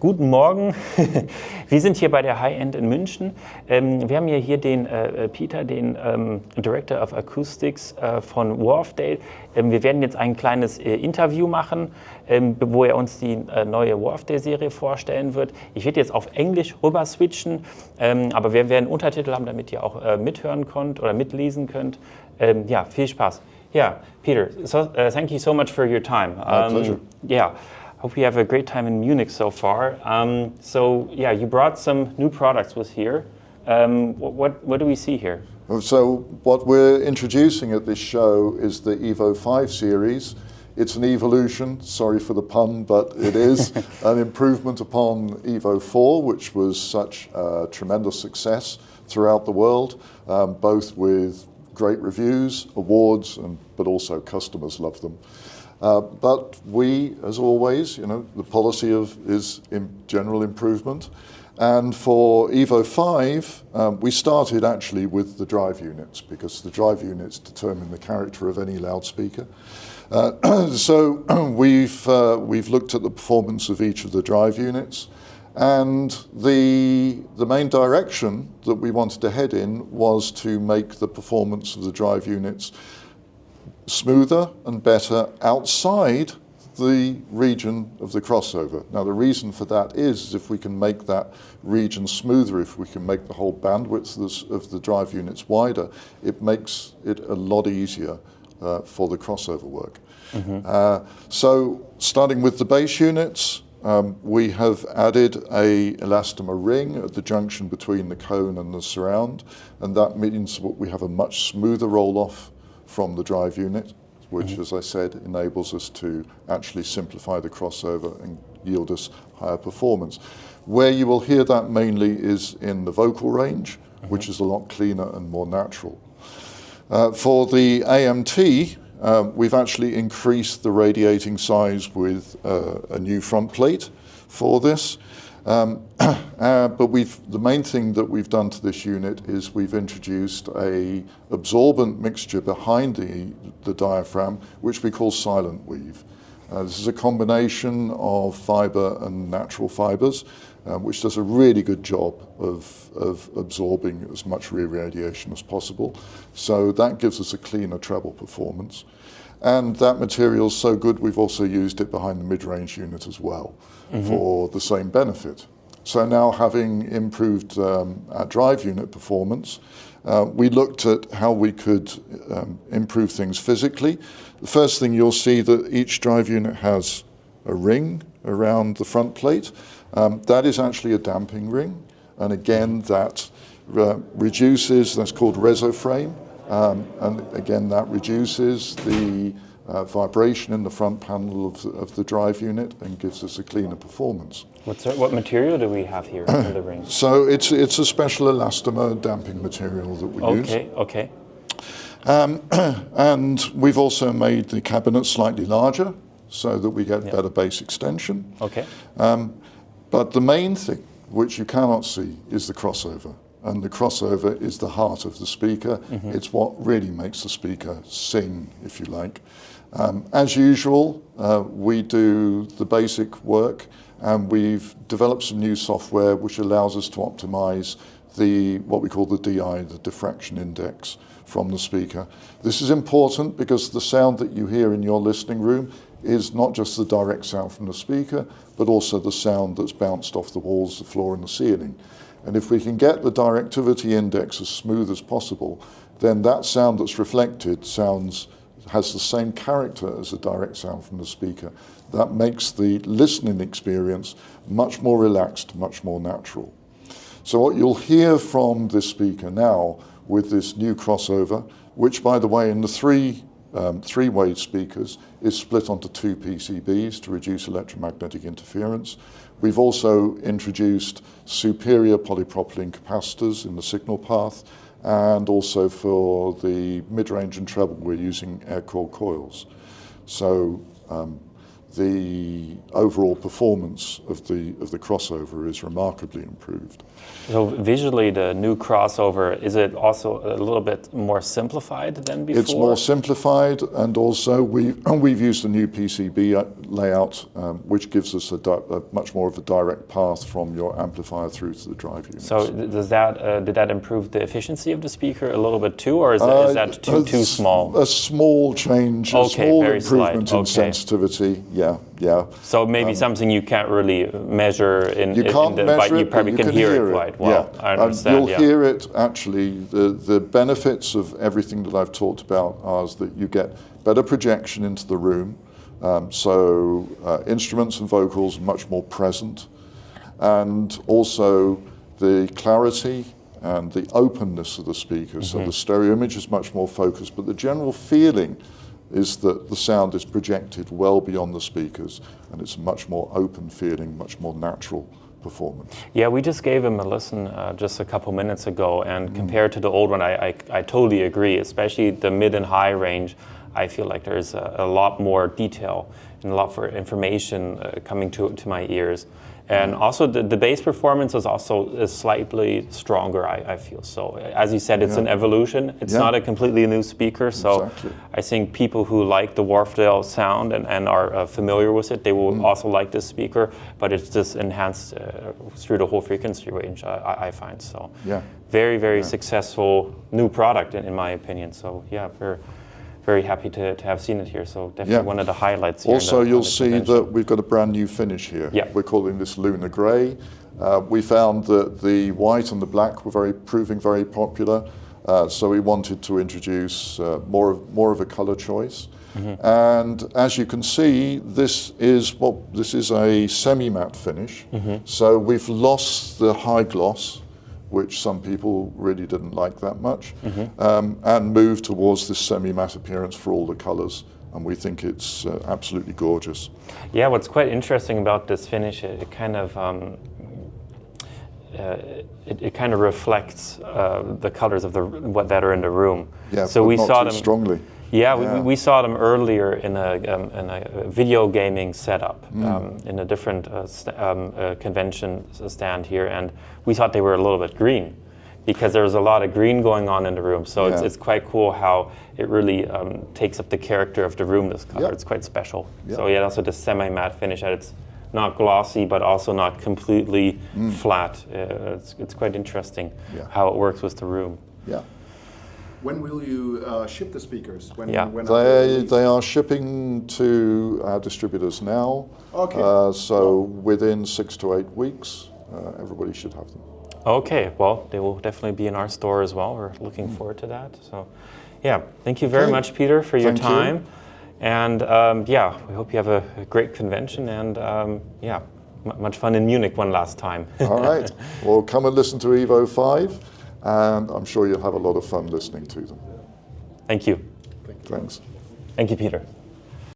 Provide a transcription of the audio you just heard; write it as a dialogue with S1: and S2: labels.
S1: Guten Morgen, wir sind hier bei der High-End in München. Wir haben hier den Peter, den Director of Acoustics von Wharfedale. Wir werden jetzt ein kleines Interview machen, wo er uns die neue Wharfedale-Serie vorstellen wird. Ich werde jetzt auf Englisch rüber switchen, aber wir werden Untertitel haben, damit ihr auch mithören könnt oder mitlesen könnt. Ja, viel Spaß. Yeah, Peter, thank you so much for your time.
S2: My pleasure.
S1: Yeah. Hope you have a great time in Munich so far. Yeah, you brought some new products with here. What do we see here?
S2: So what we're introducing at this show is the Evo 5 series. It's an evolution, sorry for the pun, but it is an improvement upon Evo 4, which was such a tremendous success throughout the world, both with great reviews, awards, but also customers love them. But we, as always, the policy is general improvement. And for Evo 5, we started actually with the drive units because the drive units determine the character of any loudspeaker. So we've looked at the performance of each of the drive units, and the main direction that we wanted to head in was to make the performance of the drive units smoother and better outside the region of the crossover. Now the reason for that is if we can make that region smoother, if we can make the whole bandwidth of the drive units wider, it makes it a lot easier for the crossover work. Mm-hmm. So starting with the bass units, we have added a elastomer ring at the junction between the cone and the surround, and that means we have a much smoother roll-off from the drive unit, which, mm-hmm. as I said, enables us to actually simplify the crossover and yield us higher performance. Where you will hear that mainly is in the vocal range, mm-hmm. which is a lot cleaner and more natural. For the AMT, we've actually increased the radiating size with a new front plate for this. But the main thing that we've done to this unit is we've introduced a absorbent mixture behind the diaphragm, which we call silent weave. This is a combination of fiber and natural fibers, which does a really good job of absorbing as much rear radiation as possible. So that gives us a cleaner treble performance. And that material is so good, we've also used it behind the mid-range unit as well, mm-hmm. for the same benefit. So now, having improved our drive unit performance, we looked at how we could improve things physically. The first thing you'll see that each drive unit has a ring around the front plate. That is actually a damping ring. And again, that reduces, that's called resoframe. And again, that reduces the vibration in the front panel of the drive unit and gives us a cleaner performance.
S1: What material do we have here in the ring?
S2: So it's a special elastomer damping material that we use.
S1: Okay.
S2: And we've also made the cabinet slightly larger so that we get better bass extension.
S1: Okay.
S2: But the main thing, which you cannot see, is the crossover. And the crossover is the heart of the speaker. Mm-hmm. It's what really makes the speaker sing, if you like. As usual, we do the basic work, and we've developed some new software which allows us to optimize what we call the DI, the diffraction index, from the speaker. This is important because the sound that you hear in your listening room is not just the direct sound from the speaker, but also the sound that's bounced off the walls, the floor, and the ceiling. And if we can get the directivity index as smooth as possible, then that sound that's reflected has the same character as the direct sound from the speaker. That makes the listening experience much more relaxed, much more natural. So what you'll hear from this speaker now with this new crossover, which, by the way, in the three-way speakers is split onto two PCBs to reduce electromagnetic interference. We've also introduced superior polypropylene capacitors in the signal path, and also for the mid-range and treble we're using air core coils. So the overall performance of the crossover is remarkably improved.
S1: So visually, the new crossover, is it also a little bit more simplified than before?
S2: It's more simplified, and also we've used a new PCB layout, which gives us a much more of a direct path from your amplifier through to the drive unit.
S1: So does that did that improve the efficiency of the speaker a little bit too, or is that too small?
S2: A small change, a small improvement in
S1: okay.
S2: sensitivity. Yeah.
S1: So maybe something you can't really measure
S2: you can't measure
S1: but you
S2: it,
S1: probably
S2: but you
S1: can hear it quite well.
S2: Yeah.
S1: I understand.
S2: You'll hear it actually. The benefits of everything that I've talked about are that you get better projection into the room, so instruments and vocals are much more present, and also the clarity and the openness of the speakers. So the stereo image is much more focused, but the general feeling is that the sound is projected well beyond the speakers, and it's a much more open feeling, much more natural performance.
S1: Yeah, we just gave him a listen just a couple minutes ago, and compared to the old one, I totally agree, especially the mid and high range. I feel like there's a lot more detail and a lot more information coming to my ears. And also the bass performance is also slightly stronger, I feel. So as you said, it's an evolution. It's not a completely new speaker. So
S2: Exactly.
S1: I think people who like the Wharfedale sound and are familiar with it, they will also like this speaker, but it's just enhanced through the whole frequency range, I find. So very, very successful new product in my opinion. So yeah, we're very happy to have seen it here. So definitely one of the highlights here.
S2: Also, you'll see that we've got a brand new finish here.
S1: Yeah.
S2: We're calling this Lunar Grey. We found that the white and the black were proving very popular, so we wanted to introduce more of a color choice. And as you can see, this is a semi-matte finish. So we've lost the high gloss, which some people really didn't like that much, and moved towards this semi-matte appearance for all the colors. And we think it's absolutely gorgeous.
S1: Yeah, what's quite interesting about this finish, it kind of reflects the colors of what that are in the room.
S2: Yeah,
S1: so
S2: but
S1: we
S2: not
S1: saw
S2: too
S1: them
S2: strongly.
S1: Yeah, we saw them earlier in a video gaming setup in a different convention stand here, and we thought they were a little bit green because there was a lot of green going on in the room. So it's quite cool how it really takes up the character of the room, this color. It's quite special. So yeah, also the semi-matte finish, that it's not glossy but also not completely flat. It's quite interesting how it works with the room.
S2: Yeah.
S3: When will you ship the speakers? When
S2: They are shipping to our distributors now.
S3: Okay.
S2: So within 6 to 8 weeks, everybody should have them.
S1: Okay, well, they will definitely be in our store as well. We're looking forward to that. So, yeah, thank you very much, Peter, for your time.
S2: You.
S1: And yeah, we hope you have a great convention and yeah, much fun in Munich one last time.
S2: All right. Well, come and listen to Evo 5, and I'm sure you'll have a lot of fun listening to them.
S1: Thank you.
S2: Thanks.
S1: Thank you, Peter.